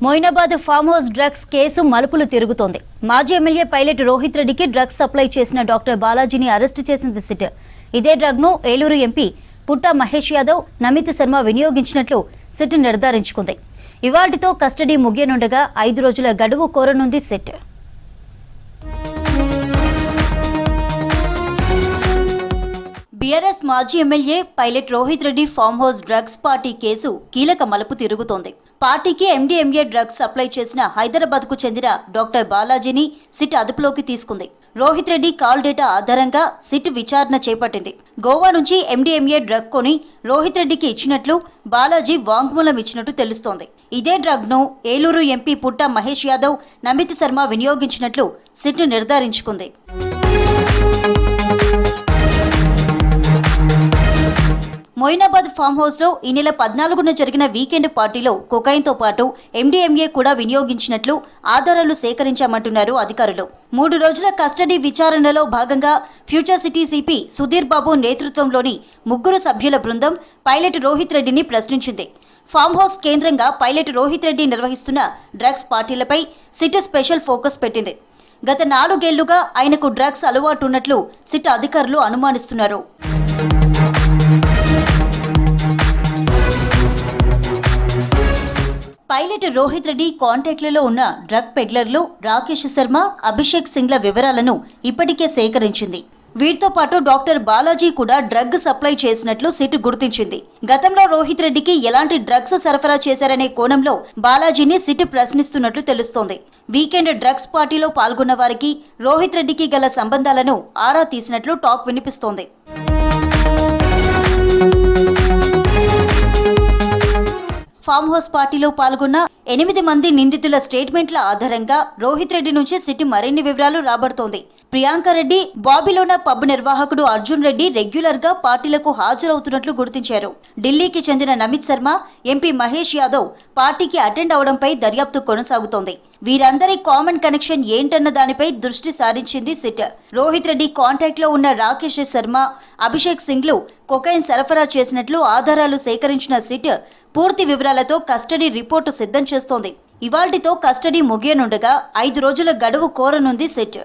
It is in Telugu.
Moinabad farm house drugs case మలుపులు తిరుగుతోంది. మాజీ ఎమ్మెల్యే పైలట్ రోహిత్ రెడ్డికి డ్రగ్స్ సప్లై చేసిన డాక్టర్ బాలాజీని అరెస్టు చేసింది సిట్. ఇదే డ్రగ్ ను ఏలూరు ఎంపీ పుట్ట మహేష్ యాదవ్, నమిత్ శర్మ వినియోగించినట్లు సిట్ నిర్ధారించుకుంది. ఇవాల్టితో కస్టడీ ముగియనుండగా 5 రోజుల గడువు కోరనుంది సిట్. బీఆర్ఎస్ మాజీ MLA pilot Rohit Reddy farm house drugs party case కీలక మలుపు తిరుగుతోంది. పార్టీకి ఎండీఎంఏ డ్రగ్స్ సప్లై చేసిన హైదరాబాద్ కు చెందిన డాక్టర్ బాలాజీని సిట్ అదుపులోకి తీసుకుంది. రోహిత్ రెడ్డి కాల్ డేటా ఆధారంగా సిట్ విచారణ చేపట్టింది. గోవా నుంచి ఎండీఎంఏ డ్రగ్ కొని రోహిత్ రెడ్డికి ఇచ్చినట్లు బాలాజీ వాంగ్మూలం ఇచ్చినట్టు తెలుస్తోంది. ఇదే డ్రగ్ ను ఏలూరు ఎంపీ పుట్ట మహేష్ యాదవ్, నమిత్ శర్మ వినియోగించినట్లు సిట్ నిర్ధారించుకుంది. మొయినాబాద్ ఫామ్ హౌస్ లో ఈ నెల 14న జరిగిన వీకెండ్ పార్టీలో కొకైన్ తో పాటు ఎండీఎంఏ కూడా వినియోగించినట్లు ఆధారాలు సేకరించామంటున్నారు అధికారులు. 3 రోజుల కస్టడీ విచారణలో భాగంగా future city CP Sudheer Babu నేతృత్వంలోని 3 సభ్యుల బృందం పైలట్ రోహిత్ రెడ్డిని ప్రశ్నించింది. ఫామ్ హౌస్ కేంద్రంగా పైలట్ రోహిత్ రెడ్డి నిర్వహిస్తున్న డ్రగ్స్ పార్టీలపై సిట్ స్పెషల్ ఫోకస్ పెట్టింది. గత 4 ఏళ్లుగా ఆయనకు డ్రగ్స్ అలవాటున్నట్లు సిట్ అధికారులు అనుమానిస్తున్నారు. పైలట్ రోహిత్ రెడ్డి కాంటాక్ట్లలో ఉన్న డ్రగ్ పెడ్లర్లు రాకేష్ శర్మ, అభిషేక్ సింగ్ల వివరాలను ఇప్పటికే సేకరించింది. వీరితో పాటు డాక్టర్ బాలాజీ కూడా డ్రగ్ సప్లై చేసినట్లు సిట్ గుర్తించింది. గతంలో రోహిత్ రెడ్డికి ఎలాంటి డ్రగ్స్ సరఫరా చేశారనే కోణంలో బాలాజీని సిట్ ప్రశ్నిస్తున్నట్లు తెలుస్తోంది. వీకెండ్ డ్రగ్స్ పార్టీలో పాల్గొన్న వారికి రోహిత్ రెడ్డికి గల సంబంధాలను ఆరా తీసినట్లు టాక్ వినిపిస్తోంది. ఫామ్ హౌస్ పార్టీలో పాల్గొన్న 8 మంది నిందితుల స్టేట్మెంట్ల ఆధారంగా రోహిత్ రెడ్డి నుంచి సిట్ మరిన్ని వివరాలు రాబడుతోంది. ప్రియాంక రెడ్డి, బాబిలోనా పబ్ నిర్వాహకుడు అర్జున్ రెడ్డి రెగ్యులర్ గా పార్టీలకు హాజరవుతున్నట్లు గుర్తించారు. ఢిల్లీకి చెందిన నమిత్ శర్మ, ఎంపీ మహేష్ యాదవ్ పార్టీకి అటెండ్ అవడంపై దర్యాప్తు కొనసాగుతోంది. వీరందరి కామన్ కనెక్షన్ ఏంటన్న దానిపై దృష్టి సారించింది సిట్. రోహిత్ రెడ్డి కాంటాక్ట్ లో ఉన్న రాకేష్ శర్మ, అభిషేక్ సింగ్లు కొకైన్ సరఫరా చేసినట్లు ఆధారాలు సేకరించిన సిట్ పూర్తి వివరాలతో కస్టడీ రిపోర్టు సిద్ధం చేస్తోంది. ఇవాల్టితో కస్టడీ ముగియనుండగా 5 రోజుల గడువు కోరనుంది సిట్.